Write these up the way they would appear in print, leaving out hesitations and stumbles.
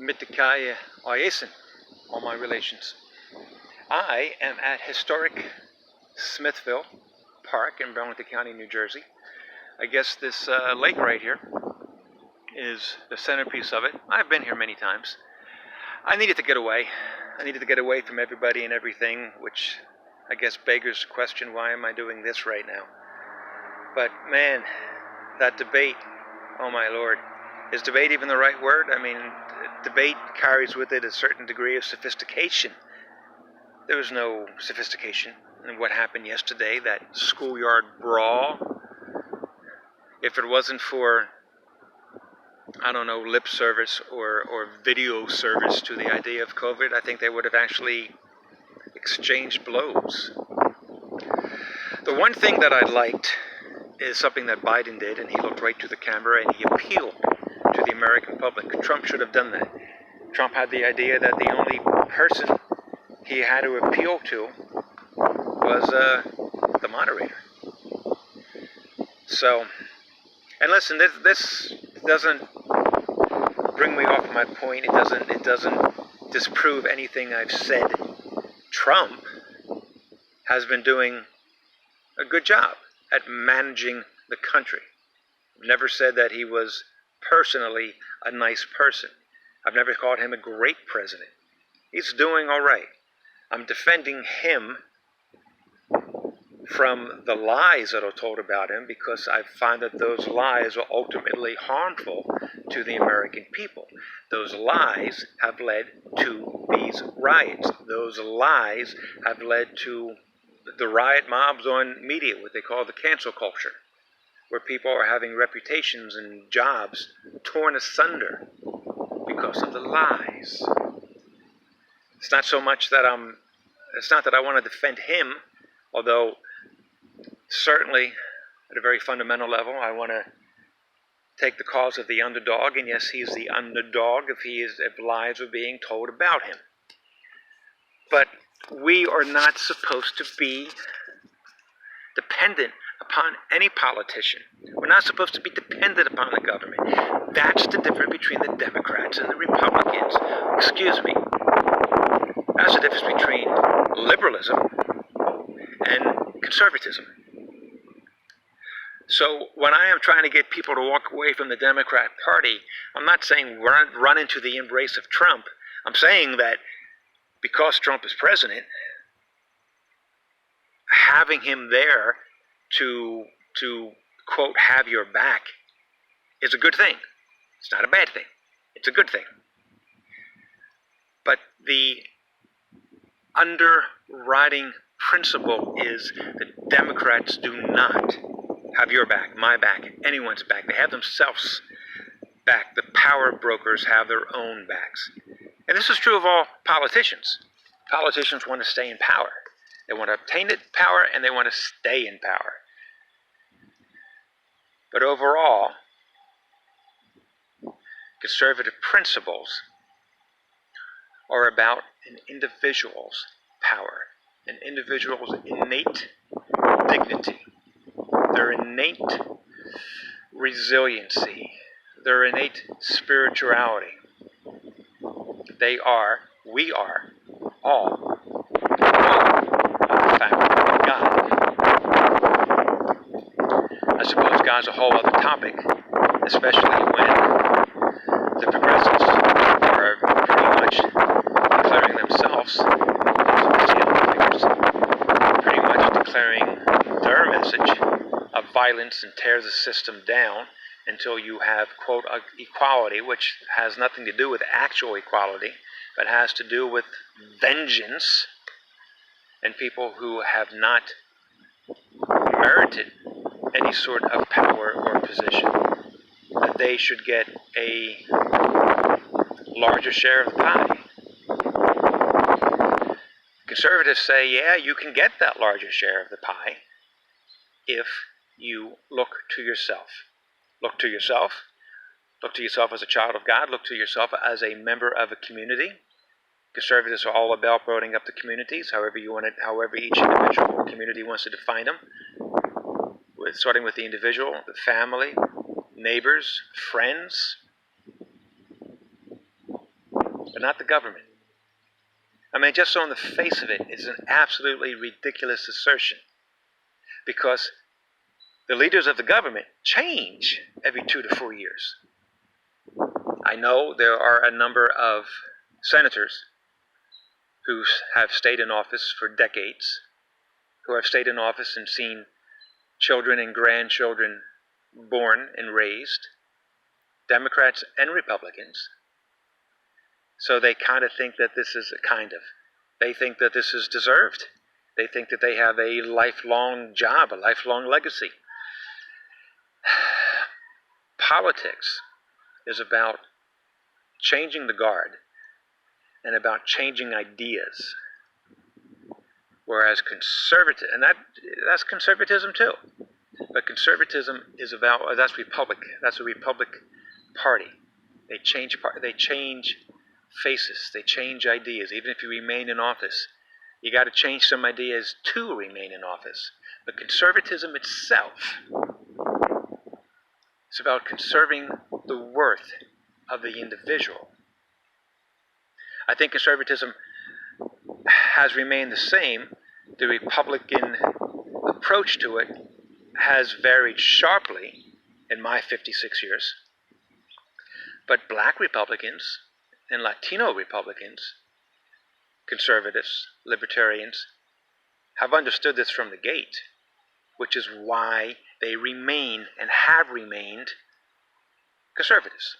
Mitikaya Oyesin, all my relations. I am at historic Smithville Park in Burlington County, New Jersey. I guess this lake right here is the centerpiece of it. I've been here many times. I needed to get away. I needed to get away from everybody and everything, which I guess beggars the question, why am I doing this right now? But man, that debate, oh my Lord. Is debate even the right word? I mean, debate carries with it a certain degree of sophistication. There was no sophistication in what happened yesterday, that schoolyard brawl. If it wasn't for, I don't know, lip service or video service to the idea of COVID, I think they would have actually exchanged blows. The one thing that I liked is something that Biden did, and he looked right to the camera and he appealed to the American public. Trump should have done that. Trump had the idea that the only person he had to appeal to was the moderator. So, and listen, this doesn't bring me off my point. It doesn't disprove anything I've said. Trump has been doing a good job at managing the country. I've never said that he was personally a nice person. I've never called him a great president. He's doing all right. I'm defending him from the lies that are told about him because I find that those lies are ultimately harmful to the American people. Those lies have led to these riots. Those lies have led to the riot mobs on media, what they call the cancel culture, where people are having reputations and jobs torn asunder because of the lies. It's not so much that it's not that I want to defend him, although certainly at a very fundamental level I want to take the cause of the underdog, and yes, he's the underdog if lies are being told about him. But we are not supposed to be dependent upon any politician. We're not supposed to be dependent upon the government. That's the difference between the Democrats and the Republicans. Excuse me. That's the difference between liberalism and conservatism. So when I am trying to get people to walk away from the Democrat Party, I'm not saying run into the embrace of Trump. I'm saying that because Trump is president, having him there to quote, have your back is a good thing. It's not a bad thing. It's a good thing. But the underwriting principle is that Democrats do not have your back, my back, anyone's back. They have themselves back. The power brokers have their own backs. And this is true of all politicians. Politicians want to stay in power. They want to obtain power and they want to stay in power. But overall, conservative principles are about an individual's power, an individual's innate dignity, their innate resiliency, their innate spirituality. We are all part of the family of God. I suppose God's a whole other topic, especially when the progressives are pretty much declaring themselves, pretty much declaring their message of violence and tear the system down until you have, quote, equality, which has nothing to do with actual equality, but has to do with vengeance and people who have not merited any sort of power or position, that they should get a larger share of the pie. Conservatives say, yeah, you can get that larger share of the pie if you look to yourself. Look to yourself. Look to yourself as a child of God. Look to yourself as a member of a community. Conservatives are all about building up the communities, however each individual community wants to define them. Starting with the individual, the family, neighbors, friends. but not the government. I mean, just on the face of it, it's an absolutely ridiculous assertion, because the leaders of the government change every 2 to 4 years. I know there are a number of senators who have stayed in office for decades, who have stayed in office and seen children and grandchildren born and raised, Democrats and Republicans. So they kind of think that this is they think that this is deserved. They think that they have a lifelong job, a lifelong legacy. Politics is about changing the guard and about changing ideas. Whereas conservative, and that's conservatism too. But conservatism is about, that's Republic. That's a Republic Party. They change faces. They change ideas. Even if you remain in office, you got to change some ideas to remain in office. But conservatism itself is about conserving the worth of the individual. I think conservatism has remained the same. The Republican approach to it has varied sharply in my 56 years. But black Republicans and Latino Republicans, conservatives, libertarians, have understood this from the gate, which is why they remain and have remained conservatives,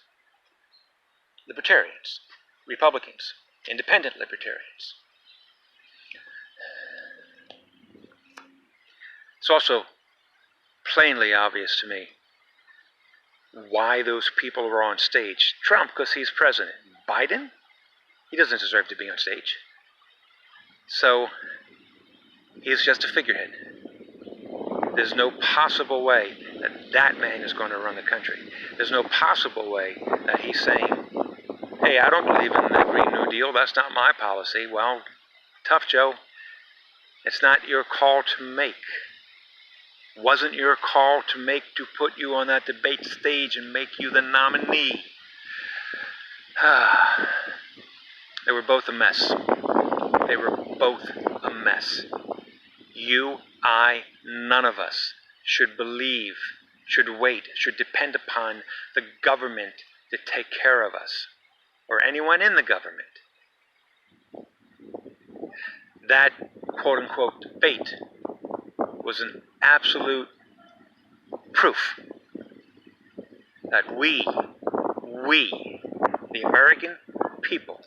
libertarians, Republicans, independent libertarians. It's also plainly obvious to me why those people were on stage. Trump, because he's president. Biden, he doesn't deserve to be on stage. So he's just a figurehead. There's no possible way that that man is going to run the country. There's no possible way that he's saying, hey, I don't believe in the Green New Deal. That's not my policy. Well, tough, Joe. It's not your call to make. Wasn't your call to make, to put you on that debate stage and make you the nominee. They were both a mess. They were both a mess. You, I, none of us should believe, should wait, should depend upon the government to take care of us, or anyone in the government. That quote-unquote debate was an absolute proof that we, the American people,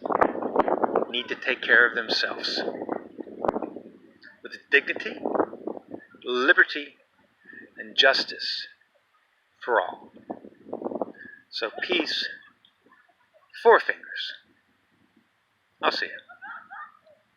need to take care of themselves with dignity, liberty, and justice for all. So peace, 4 fingers. I'll see you.